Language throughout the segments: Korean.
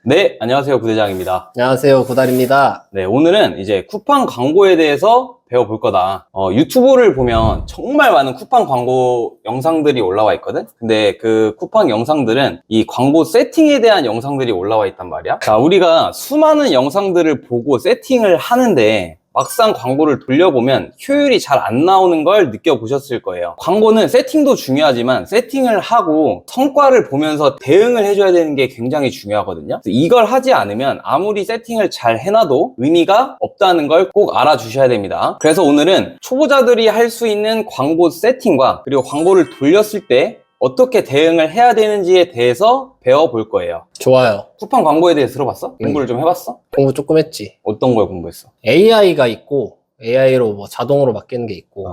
네, 안녕하세요. 부대장입니다. 안녕하세요, 고달입니다. 네, 오늘은 이제 쿠팡 광고에 대해서 배워볼 거다. 유튜브를 보면 정말 많은 쿠팡 광고 영상들이 올라와 있거든? 근데 그 쿠팡 영상들은 이 광고 세팅에 대한 영상들이 올라와 있단 말이야. 자, 우리가 수많은 영상들을 보고 세팅을 하는데 막상 광고를 돌려보면 효율이 잘 안 나오는 걸 느껴보셨을 거예요. 광고는 세팅도 중요하지만 세팅을 하고 성과를 보면서 대응을 해줘야 되는 게 굉장히 중요하거든요. 이걸 하지 않으면 아무리 세팅을 잘 해놔도 의미가 없다는 걸 꼭 알아주셔야 됩니다. 그래서 오늘은 초보자들이 할 수 있는 광고 세팅과 그리고 광고를 돌렸을 때 어떻게 대응을 해야 되는지에 대해서 배워볼 거예요. 좋아요. 쿠팡 광고에 대해서 들어봤어? 공부를 좀 해봤어? 공부 조금 했지. 어떤 걸 공부했어? AI가 있고, AI로 뭐 자동으로 바뀌는 게 있고,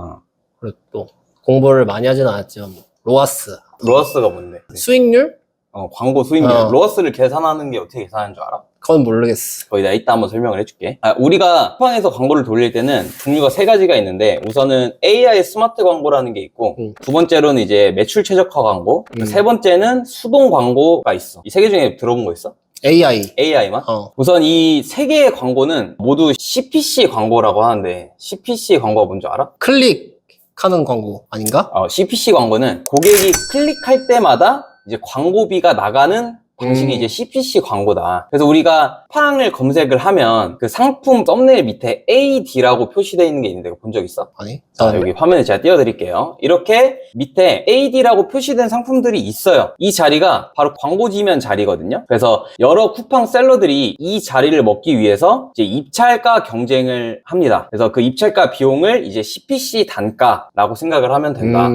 그리고 또 공부를 많이 하진 않았지만, 뭐 로아스. 로어스가 뭔데? 수익률? 광고 수익률. 로어스를 계산하는 게 어떻게 계산하는 줄 알아? 그건 모르겠어. 거의 내가 이따 한번 설명을 해줄게. 우리가 쿠팡에서 광고를 돌릴 때는 종류가 세 가지가 있는데, 우선은 AI 스마트 광고라는 게 있고, 두 번째로는 이제 매출 최적화 광고, 세 번째는 수동 광고가 있어. 이 세 개 중에 들어본 거 있어? AI만? 우선 이 세 개의 광고는 모두 CPC 광고라고 하는데, CPC 광고가 뭔지 알아? 클릭하는 광고 아닌가? CPC 광고는 고객이 클릭할 때마다 이제 광고비가 나가는 방식이 이제 CPC 광고다. 그래서 우리가 쿠팡을 검색을 하면 그 상품 썸네일 밑에 AD라고 표시되어 있는 게 있는데 본 적 있어? 아니. 자, 여기 화면에 제가 띄워드릴게요. 이렇게 밑에 AD라고 표시된 상품들이 있어요. 이 자리가 바로 광고 지면 자리거든요. 그래서 여러 쿠팡 셀러들이 이 자리를 먹기 위해서 이제 입찰가 경쟁을 합니다. 그래서 그 입찰가 비용을 이제 CPC 단가라고 생각을 하면 된다.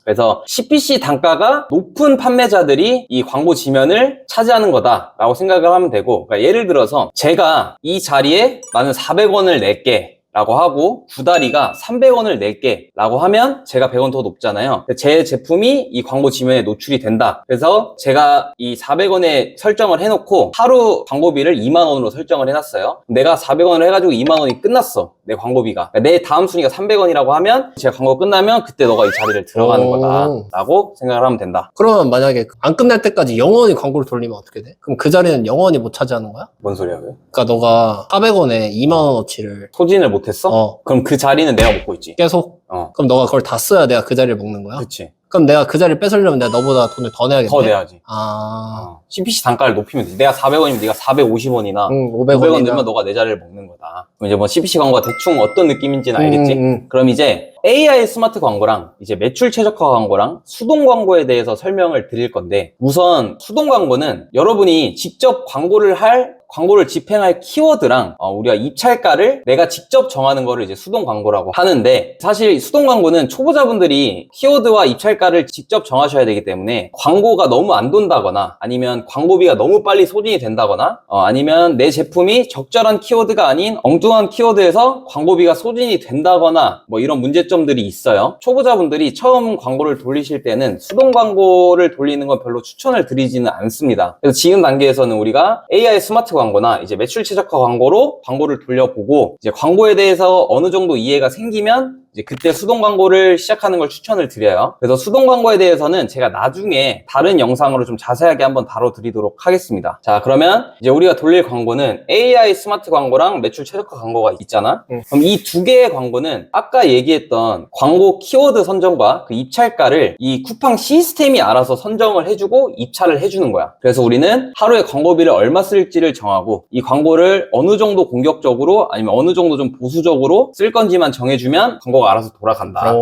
그래서 CPC 단가가 높은 판매자들이 이 광고 지면을 차지하는 거다라고 생각을 하면 되고, 그러니까 예를 들어서 제가 이 자리에 나는 400원을 낼게 라고 하고 구다리가 300원을 낼게 라고 하면 제가 100원 더 높잖아요. 제 제품이 이 광고 지면에 노출이 된다. 그래서 제가 이 400원에 설정을 해놓고 하루 광고비를 2만원으로 설정을 해놨어요. 내가 400원을 해가지고 2만원이 끝났어, 내 광고비가. 그러니까 내 다음 순위가 300원이라고 하면 제가 광고 끝나면 그때 너가 이 자리를 들어가는 거다 라고 생각을 하면 된다. 그러면 만약에 안 끝날 때까지 영원히 광고를 돌리면 어떻게 돼? 그럼 그 자리는 영원히 못 차지하는 거야? 뭔 소리야 그게? 그러니까 너가 400원에 2만원어치를 소진을 못했어? 그럼 그 자리는 내가 먹고 있지. 계속? 그럼 너가 그걸 다 써야 내가 그 자리를 먹는 거야? 그치. 그럼 내가 그 자리를 뺏으려면 내가 너보다 돈을 더 내야겠네? 더 내야지. CPC 단가를 높이면 되지. 내가 400원이면 네가 450원이나 500원 넣으면 너가 내 자리를 먹는 거다. 그럼 이제 뭐 CPC 광고가 대충 어떤 느낌인지는 알겠지? 그럼 이제 AI 스마트 광고랑 이제 매출 최적화 광고랑 수동 광고에 대해서 설명을 드릴 건데, 우선 수동 광고는 여러분이 직접 광고를 집행할 키워드랑 우리가 입찰가를 내가 직접 정하는 거를 이제 수동 광고라고 하는데, 사실 수동 광고는 초보자분들이 키워드와 입찰가를 직접 정하셔야 되기 때문에 광고가 너무 안 돈다거나 아니면 광고비가 너무 빨리 소진이 된다거나 아니면 내 제품이 적절한 키워드가 아닌 엉뚱한 키워드에서 광고비가 소진이 된다거나 뭐 이런 문제점들이 있어요. 초보자분들이 처음 광고를 돌리실 때는 수동 광고를 돌리는 건 별로 추천을 드리지는 않습니다. 그래서 지금 단계에서는 우리가 AI 스마트 광고나 이제 매출 최적화 광고로 광고를 돌려보고, 이제 광고에 대해서 어느 정도 이해가 생기면 이제 그때 수동 광고를 시작하는 걸 추천을 드려요. 그래서 수동 광고에 대해서는 제가 나중에 다른 영상으로 좀 자세하게 한번 다뤄드리도록 하겠습니다. 자, 그러면 이제 우리가 돌릴 광고는 AI 스마트 광고랑 매출 최적화 광고가 있잖아. 그럼 이 두 개의 광고는 아까 얘기했던 광고 키워드 선정과 그 입찰가를 이 쿠팡 시스템이 알아서 선정을 해주고 입찰을 해주는 거야. 그래서 우리는 하루에 광고비를 얼마 쓸지를 정하고 이 광고를 어느 정도 공격적으로 아니면 어느 정도 좀 보수적으로 쓸 건지만 정해주면 광고가 알아서 돌아간다.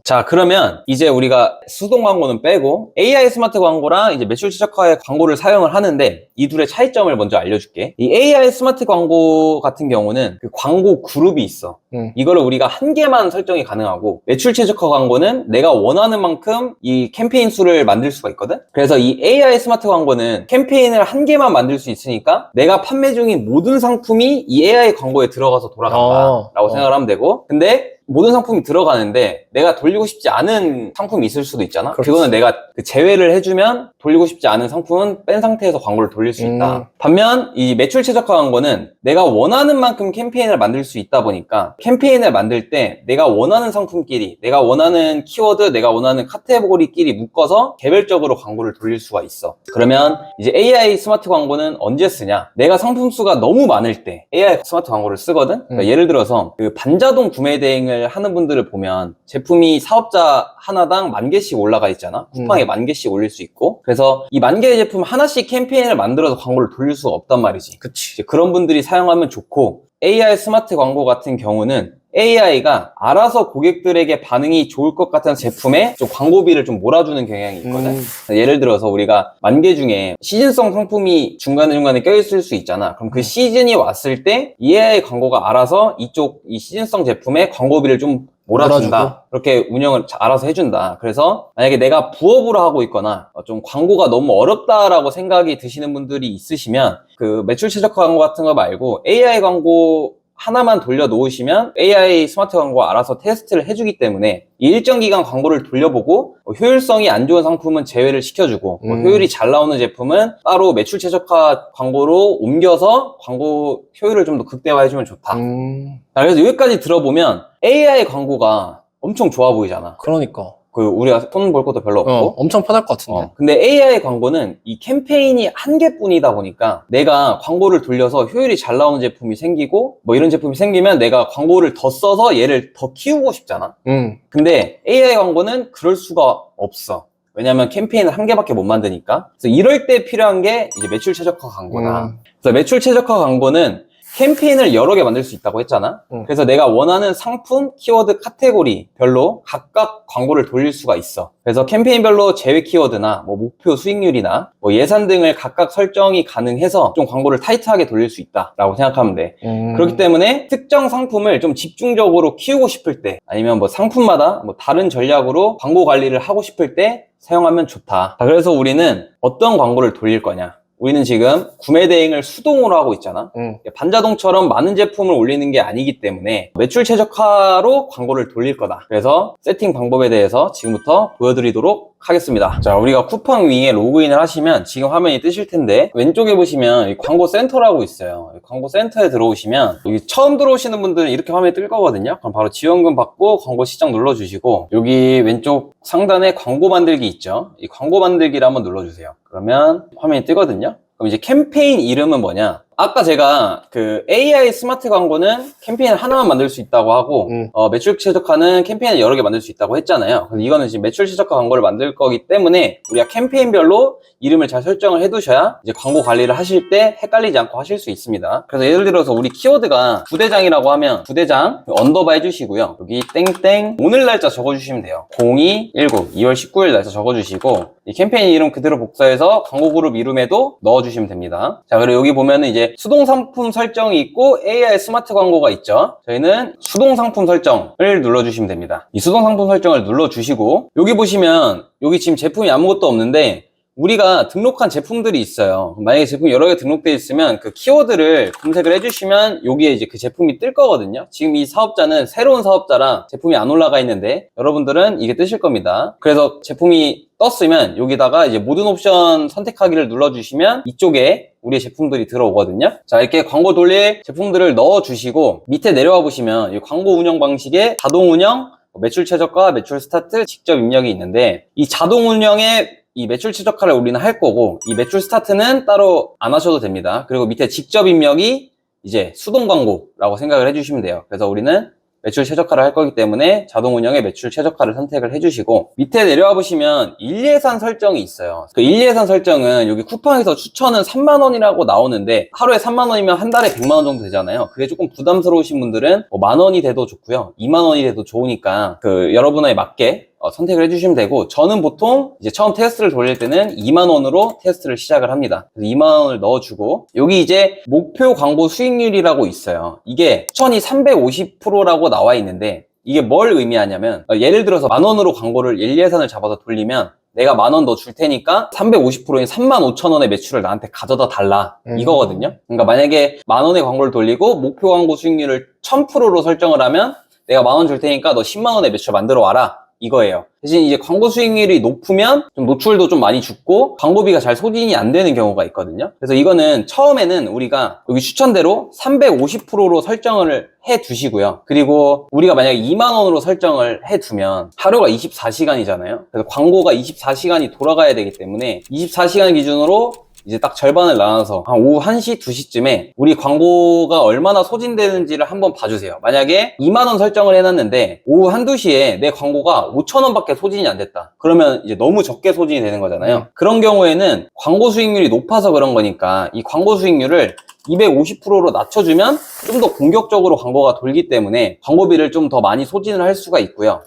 자, 그러면 이제 우리가 수동 광고는 빼고 AI 스마트 광고랑 이제 매출 최적화의 광고를 사용을 하는데, 이 둘의 차이점을 먼저 알려줄게. 이 AI 스마트 광고 같은 경우는 그 광고 그룹이 있어. 이거를 우리가 한 개만 설정이 가능하고, 매출 최적화 광고는 내가 원하는 만큼 이 캠페인 수를 만들 수가 있거든. 그래서 이 AI 스마트 광고는 캠페인을 한 개만 만들 수 있으니까 내가 판매 중인 모든 상품이 이 AI 광고에 들어가서 돌아간다 라고 생각을 하면 되고, 근데 모든 상품이 들어가는데 내가 돌리고 싶지 않은 상품이 있을 수도 있잖아. 그렇지. 그거는 내가 그 제외를 해주면 돌리고 싶지 않은 상품은 뺀 상태에서 광고를 돌릴 수 있다. 반면 이 매출 최적화 광고는 내가 원하는 만큼 캠페인을 만들 수 있다 보니까 캠페인을 만들 때 내가 원하는 상품끼리, 내가 원하는 키워드, 내가 원하는 카테고리끼리 묶어서 개별적으로 광고를 돌릴 수가 있어. 그러면 이제 AI 스마트 광고는 언제 쓰냐? 내가 상품 수가 너무 많을 때 AI 스마트 광고를 쓰거든? 그러니까 예를 들어서 그 반자동 구매 대행을 하는 분들을 보면 제품이 사업자 하나당 10,000개씩 올라가 있잖아. 쿠팡에 10,000개씩 올릴 수 있고. 그래서 이 10,000개의 제품 하나씩 캠페인을 만들어서 광고를 돌릴 수가 없단 말이지. 그치. 이제 그런 분들이 사용하면 좋고, AI 스마트 광고 같은 경우는 AI가 알아서 고객들에게 반응이 좋을 것 같은 제품에 좀 광고비를 좀 몰아주는 경향이 있거든. 예를 들어서 우리가 10,000개 중에 시즌성 상품이 중간중간에 껴있을 수 있잖아. 그럼 그 시즌이 왔을 때 이 AI 광고가 알아서 이 시즌성 제품에 광고비를 좀 몰아준다. 그렇게 운영을 알아서 해준다. 그래서 만약에 내가 부업으로 하고 있거나 좀 광고가 너무 어렵다라고 생각이 드시는 분들이 있으시면 그 매출 최적화 광고 같은 거 말고 AI 광고 하나만 돌려놓으시면 AI 스마트 광고가 알아서 테스트를 해주기 때문에 일정 기간 광고를 돌려보고 효율성이 안 좋은 상품은 제외를 시켜주고 효율이 잘 나오는 제품은 따로 매출 최적화 광고로 옮겨서 광고 효율을 좀 더 극대화해주면 좋다. 자, 그래서 여기까지 들어보면 AI 광고가 엄청 좋아 보이잖아. 그러니까. 우리가 돈 벌 것도 별로 없고. 엄청 편할 것 같은데. 근데 AI 광고는 이 캠페인이 한 개뿐이다 보니까 내가 광고를 돌려서 효율이 잘 나오는 제품이 생기고 뭐 이런 제품이 생기면 내가 광고를 더 써서 얘를 더 키우고 싶잖아. 근데 AI 광고는 그럴 수가 없어. 왜냐면 캠페인을 한 개밖에 못 만드니까. 그래서 이럴 때 필요한 게 이제 매출 최적화 광고다. 그래서 매출 최적화 광고는 캠페인을 여러 개 만들 수 있다고 했잖아. 그래서 내가 원하는 상품, 키워드, 카테고리 별로 각각 광고를 돌릴 수가 있어. 그래서 캠페인별로 제외 키워드나 뭐 목표 수익률이나 뭐 예산 등을 각각 설정이 가능해서 좀 광고를 타이트하게 돌릴 수 있다라고 생각하면 돼. 그렇기 때문에 특정 상품을 좀 집중적으로 키우고 싶을 때 아니면 뭐 상품마다 뭐 다른 전략으로 광고 관리를 하고 싶을 때 사용하면 좋다. 자, 그래서 우리는 어떤 광고를 돌릴 거냐? 우리는 지금 구매 대행을 수동으로 하고 있잖아. 반자동처럼 많은 제품을 올리는 게 아니기 때문에 매출 최적화로 광고를 돌릴 거다. 그래서 세팅 방법에 대해서 지금부터 보여드리도록 하겠습니다. 자, 우리가 쿠팡 윙에 로그인을 하시면 지금 화면이 뜨실 텐데 왼쪽에 보시면 이 광고 센터라고 있어요. 광고 센터에 들어오시면 여기 처음 들어오시는 분들은 이렇게 화면이 뜰 거거든요. 그럼 바로 지원금 받고 광고 시작 눌러주시고 여기 왼쪽 상단에 광고 만들기 있죠. 이 광고 만들기를 한번 눌러주세요. 그러면 화면이 뜨거든요. 그럼 이제 캠페인 이름은 뭐냐? 아까 제가 그 AI 스마트 광고는 캠페인 하나만 만들 수 있다고 하고 매출 최적화는 캠페인을 여러 개 만들 수 있다고 했잖아요. 근데 이거는 지금 매출 최적화 광고를 만들 거기 때문에 우리가 캠페인별로 이름을 잘 설정을 해두셔야 이제 광고 관리를 하실 때 헷갈리지 않고 하실 수 있습니다. 그래서 예를 들어서 우리 키워드가 부대장이라고 하면 부대장 언더바 해주시고요. 여기 땡땡 오늘 날짜 적어주시면 돼요. 0219 2월 19일 날짜 적어주시고 이 캠페인 이름 그대로 복사해서 광고 그룹 이름에도 넣어주시면 됩니다. 자, 그리고 여기 보면은 이제 수동 상품 설정이 있고 AI 스마트 광고가 있죠. 저희는 수동 상품 설정을 눌러주시면 됩니다. 이 수동 상품 설정을 눌러주시고 여기 보시면 여기 지금 제품이 아무것도 없는데 우리가 등록한 제품들이 있어요. 만약에 제품이 여러 개 등록되어 있으면 그 키워드를 검색을 해주시면 여기에 이제 그 제품이 뜰 거거든요. 지금 이 사업자는 새로운 사업자라 제품이 안 올라가 있는데 여러분들은 이게 뜨실 겁니다. 그래서 제품이 떴으면 여기다가 이제 모든 옵션 선택하기를 눌러주시면 이쪽에 우리의 제품들이 들어오거든요. 자, 이렇게 광고 돌릴 제품들을 넣어주시고 밑에 내려와 보시면 이 광고 운영 방식에 자동 운영, 매출 최저가, 매출 스타트, 직접 입력이 있는데 이 자동 운영에 이 매출 최저가를 우리는 할 거고 이 매출 스타트는 따로 안 하셔도 됩니다. 그리고 밑에 직접 입력이 이제 수동 광고라고 생각을 해주시면 돼요. 그래서 우리는 매출 최저가를 할 거기 때문에 자동 운영의 매출 최저가를 선택을 해주시고 밑에 내려와 보시면 일예산 설정이 있어요. 그 일예산 설정은 여기 쿠팡에서 추천은 3만원이라고 나오는데 하루에 3만원이면 한 달에 100만원 정도 되잖아요. 그게 조금 부담스러우신 분들은 뭐 만원이 돼도 좋고요. 2만원이 돼도 좋으니까 그 여러분에 맞게 선택을 해주시면 되고 저는 보통 이제 처음 테스트를 돌릴 때는 2만원으로 테스트를 시작을 합니다. 그래서 2만원을 넣어주고 여기 이제 목표 광고 수익률이라고 있어요. 이게 추천이 350%라고 나와 있는데 이게 뭘 의미하냐면 예를 들어서 만원으로 광고를 일예산을 잡아서 돌리면 내가 10,000원 더 줄 테니까 350%인 35,000원의 매출을 나한테 가져다 달라 이거거든요. 그러니까 만약에 10,000원의 광고를 돌리고 목표 광고 수익률을 1000%로 설정을 하면 내가 10,000원 줄 테니까 너 10만 원에 매출 만들어 와라. 이거예요. 대신 이제 광고 수익률이 높으면 좀 노출도 좀 많이 죽고 광고비가 잘 소진이 안 되는 경우가 있거든요. 그래서 이거는 처음에는 우리가 여기 추천대로 350%로 설정을 해 두시고요. 그리고 우리가 만약에 2만 원으로 설정을 해 두면 하루가 24시간이잖아요. 그래서 광고가 24시간이 돌아가야 되기 때문에 24시간 기준으로 이제 딱 절반을 나눠서 한 오후 1시, 2시쯤에 우리 광고가 얼마나 소진되는지를 한번 봐주세요. 만약에 2만 원 설정을 해놨는데 오후 1, 2시에 내 광고가 5,000원 밖에 소진이 안 됐다. 그러면 이제 너무 적게 소진이 되는 거잖아요. 그런 경우에는 광고 수익률이 높아서 그런 거니까 이 광고 수익률을 250%로 낮춰주면 좀 더 공격적으로 광고가 돌기 때문에 광고비를 좀 더 많이 소진을 할 수가 있고요.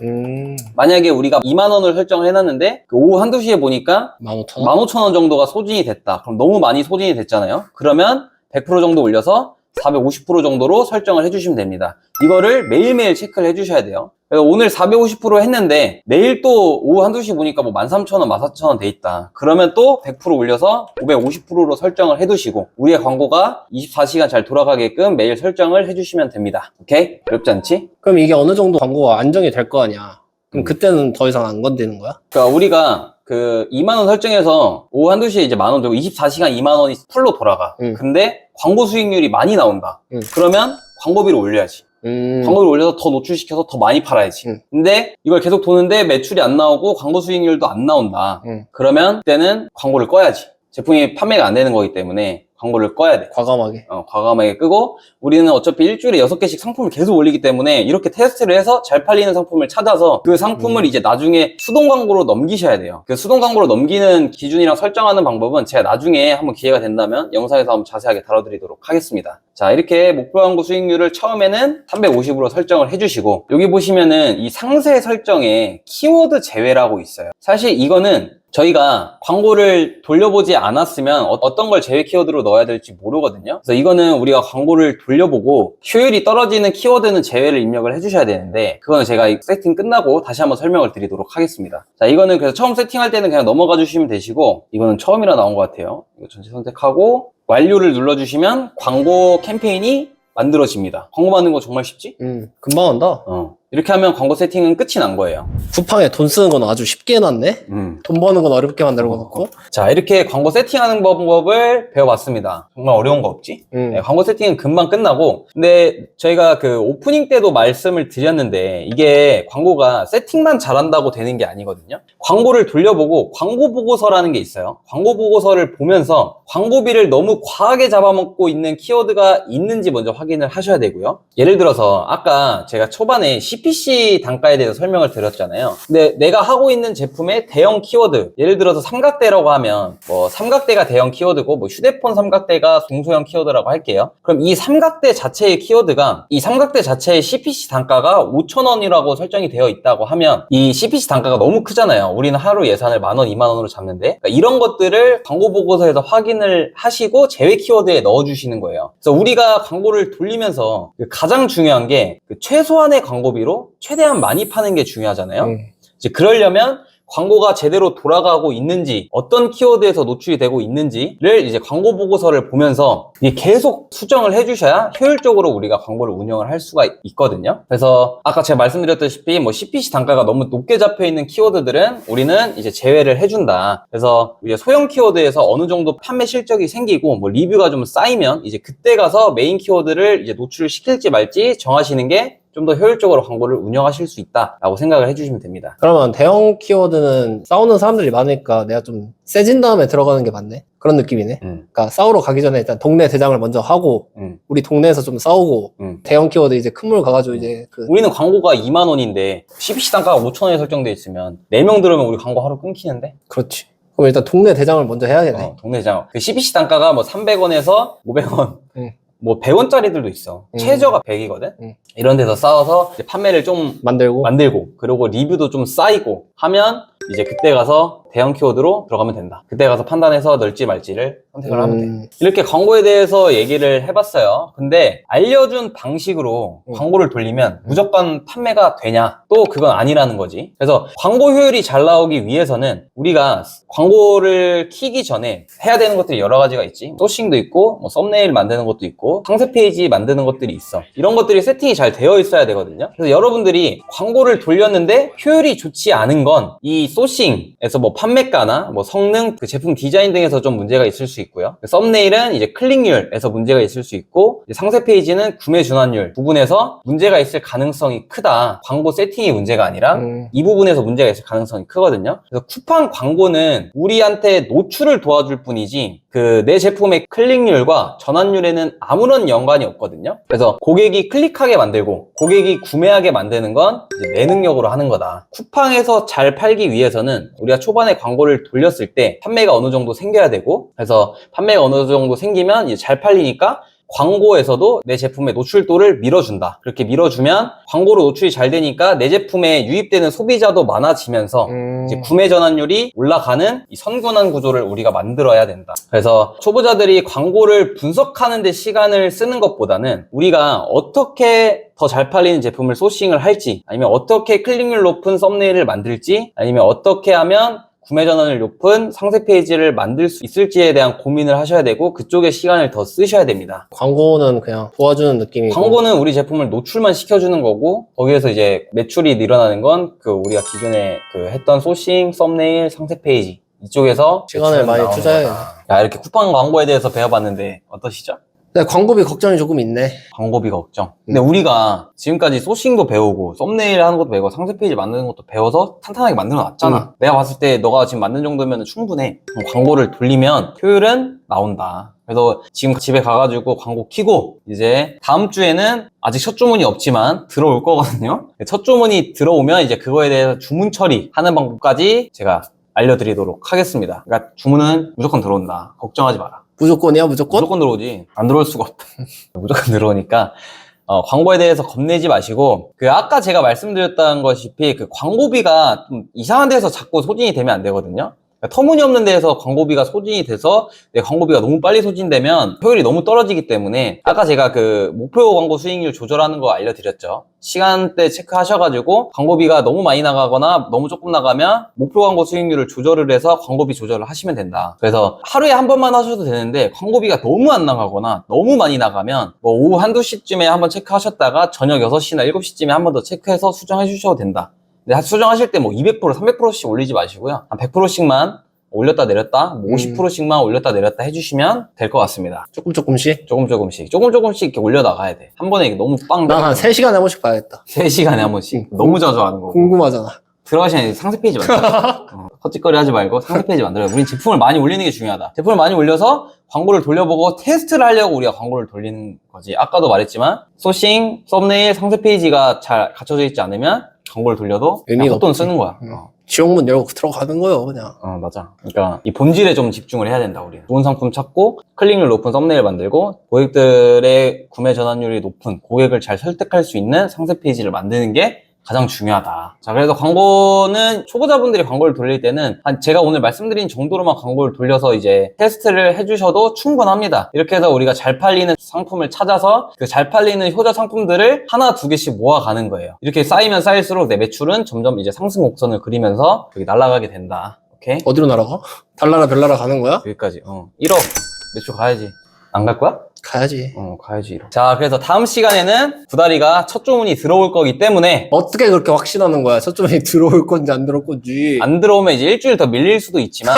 만약에 우리가 2만 원을 설정을 해놨는데 그 오후 1, 2시에 보니까 15,000원? 15,000원 정도가 소진이 됐다. 그럼 너무 많이 소진이 됐잖아요. 그러면 100% 정도 올려서 450% 정도로 설정을 해주시면 됩니다. 이거를 매일매일 체크를 해주셔야 돼요. 그래서 오늘 450% 했는데 내일 또 오후 1, 2시 보니까 뭐 13,000원, 14,000원 돼 있다. 그러면 또 100% 올려서 550%로 설정을 해두시고 우리의 광고가 24시간 잘 돌아가게끔 매일 설정을 해주시면 됩니다. 오케이? 어렵지 않지? 그럼 이게 어느 정도 광고가 안정이 될 거 아니야. 그럼 그때는 더 이상 안 건드는 거야? 그러니까 우리가 그 2만 원 설정해서 오후 1, 2시에 이제 10,000원 되고 24시간 2만 원이 풀로 돌아가. 근데 광고 수익률이 많이 나온다. 그러면 광고비를 올려야지. 광고를 올려서 더 노출시켜서 더 많이 팔아야지. 근데 이걸 계속 도는데 매출이 안 나오고 광고 수익률도 안 나온다. 그러면 그때는 광고를 꺼야지. 제품이 판매가 안 되는 거기 때문에 광고를 꺼야 돼. 과감하게. 과감하게 끄고 우리는 어차피 일주일에 6개씩 상품을 계속 올리기 때문에 이렇게 테스트를 해서 잘 팔리는 상품을 찾아서 그 상품을 이제 나중에 수동 광고로 넘기셔야 돼요. 그 수동 광고로 넘기는 기준이랑 설정하는 방법은 제가 나중에 한번 기회가 된다면 영상에서 한번 자세하게 다뤄드리도록 하겠습니다. 자, 이렇게 목표 광고 수익률을 처음에는 350으로 설정을 해주시고 여기 보시면은 이 상세 설정에 키워드 제외라고 있어요. 사실 이거는 저희가 광고를 돌려보지 않았으면 어떤 걸 제외 키워드로 넣어야 될지 모르거든요. 그래서 이거는 우리가 광고를 돌려보고 효율이 떨어지는 키워드는 제외를 입력을 해주셔야 되는데 그거는 제가 세팅 끝나고 다시 한번 설명을 드리도록 하겠습니다. 자, 이거는 그래서 처음 세팅할 때는 그냥 넘어가 주시면 되시고 이거는 처음이라 나온 것 같아요. 이거 전체 선택하고 완료를 눌러주시면 광고 캠페인이 만들어집니다. 광고 만드는 거 정말 쉽지? 금방 한다. 이렇게 하면 광고 세팅은 끝이 난 거예요. 쿠팡에 돈 쓰는 건 아주 쉽게 해놨네? 돈 버는 건 어렵게 만들어 놓고. 자, 이렇게 광고 세팅하는 방법을 배워봤습니다. 정말 어려운 거 없지? 네, 광고 세팅은 금방 끝나고 근데 저희가 그 오프닝 때도 말씀을 드렸는데 이게 광고가 세팅만 잘한다고 되는 게 아니거든요. 광고를 돌려보고 광고 보고서라는 게 있어요. 광고 보고서를 보면서 광고비를 너무 과하게 잡아먹고 있는 키워드가 있는지 먼저 확인을 하셔야 되고요. 예를 들어서 아까 제가 초반에 CPC 단가에 대해서 설명을 드렸잖아요. 근데 내가 하고 있는 제품의 대형 키워드, 예를 들어서 삼각대라고 하면 뭐 삼각대가 대형 키워드고 뭐 휴대폰 삼각대가 중소형 키워드라고 할게요. 그럼 이 삼각대 자체의 키워드가 이 삼각대 자체의 CPC 단가가 5,000원이라고 설정이 되어 있다고 하면 이 CPC 단가가 너무 크잖아요. 우리는 하루 예산을 10,000원, 20,000원으로 잡는데 그러니까 이런 것들을 광고 보고서에서 확인을 하시고 제외 키워드에 넣어주시는 거예요. 그래서 우리가 광고를 돌리면서 가장 중요한 게 최소한의 광고비로 최대한 많이 파는 게 중요하잖아요. 이제 그러려면 광고가 제대로 돌아가고 있는지 어떤 키워드에서 노출이 되고 있는지를 이제 광고 보고서를 보면서 계속 수정을 해주셔야 효율적으로 우리가 광고를 운영을 할 수가 있거든요. 그래서 아까 제가 말씀드렸다시피 뭐 CPC 단가가 너무 높게 잡혀 있는 키워드들은 우리는 이제 제외를 해준다. 그래서 이제 소형 키워드에서 어느 정도 판매 실적이 생기고 뭐 리뷰가 좀 쌓이면 이제 그때 가서 메인 키워드를 이제 노출을 시킬지 말지 정하시는 게 좀 더 효율적으로 광고를 운영하실 수 있다라고 생각을 해주시면 됩니다. 그러면 대형 키워드는 싸우는 사람들이 많으니까 내가 좀 세진 다음에 들어가는 게 맞네? 그런 느낌이네. 그러니까 싸우러 가기 전에 일단 동네 대장을 먼저 하고 우리 동네에서 좀 싸우고 대형 키워드 이제 큰 물 가가지고 이제 우리는 광고가 2만 원인데 CPC 단가가 5,000원에 설정돼 있으면 4명 들으면 우리 광고 하루 끊기는데? 그렇지. 그럼 일단 동네 대장을 먼저 해야겠네. 동네 대장. 그 CPC 단가가 뭐 300원에서 500원. 뭐 100원짜리들도 있어. 최저가 100이거든? 이런 데서 싸워서 이제 판매를 좀 만들고 그리고 리뷰도 좀 쌓이고 하면 이제 그때 가서 대형 키워드로 들어가면 된다. 그때 가서 판단해서 넣을지 말지를 선택을 하면 돼. 이렇게 광고에 대해서 얘기를 해봤어요. 근데 알려준 방식으로 광고를 돌리면 무조건 판매가 되냐? 또 그건 아니라는 거지. 그래서 광고 효율이 잘 나오기 위해서는 우리가 광고를 키기 전에 해야 되는 것들이 여러 가지가 있지. 소싱도 있고 뭐 썸네일 만드는 것도 있고 상세 페이지 만드는 것들이 있어. 이런 것들이 세팅이 잘 되어 있어야 되거든요. 그래서 여러분들이 광고를 돌렸는데 효율이 좋지 않은 건 이 소싱에서 뭐 판매가나 뭐 성능, 그 제품 디자인 등에서 좀 문제가 있을 수 있고요. 썸네일은 이제 클릭률에서 문제가 있을 수 있고, 이제 상세 페이지는 구매 전환율 부분에서 문제가 있을 가능성이 크다. 광고 세팅이 문제가 아니라 이 부분에서 문제가 있을 가능성이 크거든요. 그래서 쿠팡 광고는 우리한테 노출을 도와줄 뿐이지 그 내 제품의 클릭률과 전환율에는 아무런 연관이 없거든요. 그래서 고객이 클릭하게 만들고 고객이 구매하게 만드는 건 이제 내 능력으로 하는 거다. 쿠팡에서 잘 팔기 위해서는 우리가 초반에 광고를 돌렸을 때 판매가 어느 정도 생겨야 되고, 그래서 판매가 어느 정도 생기면 이제 잘 팔리니까 광고에서도 내 제품의 노출도를 밀어준다. 그렇게 밀어주면 광고로 노출이 잘 되니까 내 제품에 유입되는 소비자도 많아지면서 이제 구매 전환율이 올라가는 이 선순환 구조를 우리가 만들어야 된다. 그래서 초보자들이 광고를 분석하는 데 시간을 쓰는 것보다는 우리가 어떻게 더 잘 팔리는 제품을 소싱을 할지, 아니면 어떻게 클릭률 높은 썸네일을 만들지, 아니면 어떻게 하면 구매 전환을 높은 상세 페이지를 만들 수 있을지에 대한 고민을 하셔야 되고, 그쪽에 시간을 더 쓰셔야 됩니다. 광고는 그냥 도와주는 느낌이고, 광고는 우리 제품을 노출만 시켜주는 거고, 거기에서 이제 매출이 늘어나는 건 그 우리가 기존에 그 했던 소싱, 썸네일, 상세 페이지 이쪽에서 시간을 많이 투자해야 돼. 야, 이렇게 쿠팡 광고에 대해서 배워봤는데 어떠시죠? 근데 광고비 걱정이 조금 있네. 광고비 걱정. 근데 우리가 지금까지 소싱도 배우고 썸네일 하는 것도 배우고 상세 페이지 만드는 것도 배워서 탄탄하게 만들어 놨잖아. 내가 봤을 때 너가 지금 만든 정도면 충분해. 광고를 돌리면 효율은 나온다. 그래서 지금 집에 가가지고 광고 키고 이제 다음 주에는 아직 첫 주문이 없지만 들어올 거거든요. 첫 주문이 들어오면 이제 그거에 대해서 주문 처리하는 방법까지 제가 알려드리도록 하겠습니다. 그러니까 주문은 무조건 들어온다. 걱정하지 마라. 무조건이야, 무조건? 무조건 들어오지. 안 들어올 수가 없다. 무조건 들어오니까 광고에 대해서 겁내지 마시고, 그 아까 제가 말씀드렸던 것이피 그 광고비가 좀 이상한 데서 자꾸 소진이 되면 안 되거든요. 그러니까 터무니없는 데에서 광고비가 소진이 돼서 내 광고비가 너무 빨리 소진되면 효율이 너무 떨어지기 때문에, 아까 제가 그 목표 광고 수익률 조절하는 거 알려드렸죠. 시간대 체크하셔가지고 광고비가 너무 많이 나가거나 너무 조금 나가면 목표 광고 수익률을 조절을 해서 광고비 조절을 하시면 된다. 그래서 하루에 한 번만 하셔도 되는데 광고비가 너무 안 나가거나 너무 많이 나가면 뭐 오후 한두 시쯤에 한번 체크하셨다가 저녁 6시나 7시쯤에 한 번 더 체크해서 수정해 주셔도 된다. 근데 수정하실 때 뭐 200%, 300%씩 올리지 마시고요. 한 100%씩만 올렸다 내렸다, 뭐 50%씩만 올렸다 내렸다 해주시면 될 것 같습니다. 조금씩? 조금씩 이렇게 올려나가야 돼. 한 번에 너무 빵. 난 한 3시간에 한 번씩 봐야겠다. 3시간에 한 번씩. 너무 자주 하는 거고. 궁금하잖아. 들어가시면 상세 페이지 만들어. 헛짓거리 하지 말고 상세 페이지 만들어요. 우린 제품을 많이 올리는 게 중요하다. 제품을 많이 올려서 광고를 돌려보고 테스트를 하려고 우리가 광고를 돌리는 거지. 아까도 말했지만 소싱, 썸네일, 상세 페이지가 잘 갖춰져 있지 않으면 광고를 돌려도 의미가 헛돈 쓰는 거야. 지옥문 열고 들어가는 거요, 그냥. 맞아. 그러니까 이 본질에 좀 집중을 해야 된다, 우리. 좋은 상품 찾고 클릭률 높은 썸네일 만들고 고객들의 구매 전환율이 높은, 고객을 잘 설득할 수 있는 상세 페이지를 만드는 게 가장 중요하다. 자, 그래서 광고는 초보자분들이 광고를 돌릴 때는 제가 오늘 말씀드린 정도로만 광고를 돌려서 이제 테스트를 해주셔도 충분합니다. 이렇게 해서 우리가 잘 팔리는 상품을 찾아서 그 잘 팔리는 효자 상품들을 하나 두 개씩 모아가는 거예요. 이렇게 쌓이면 쌓일수록 내 매출은 점점 이제 상승 곡선을 그리면서 여기 날아가게 된다. 오케이? 어디로 날아가? 달나라 별나라 가는 거야? 여기까지. 1억 매출 가야지. 안 갈 거야? 가야지. 가야지. 자, 그래서 다음 시간에는 구다리가 첫 주문이 들어올 거기 때문에 어떻게 그렇게 확신하는 거야? 첫 주문이 들어올 건지 안 들어올 건지. 안 들어오면 이제 일주일 더 밀릴 수도 있지만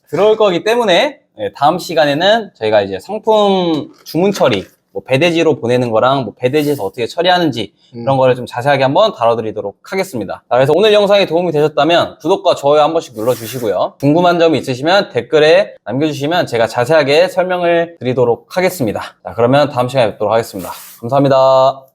들어올 거기 때문에 다음 시간에는 저희가 이제 상품 주문 처리, 뭐 배대지로 보내는 거랑 뭐 배대지에서 어떻게 처리하는지 그런 거를 좀 자세하게 한번 다뤄드리도록 하겠습니다. 자, 그래서 오늘 영상이 도움이 되셨다면 구독과 좋아요 한 번씩 눌러주시고요. 궁금한 점이 있으시면 댓글에 남겨주시면 제가 자세하게 설명을 드리도록 하겠습니다. 자, 그러면 다음 시간에 뵙도록 하겠습니다. 감사합니다.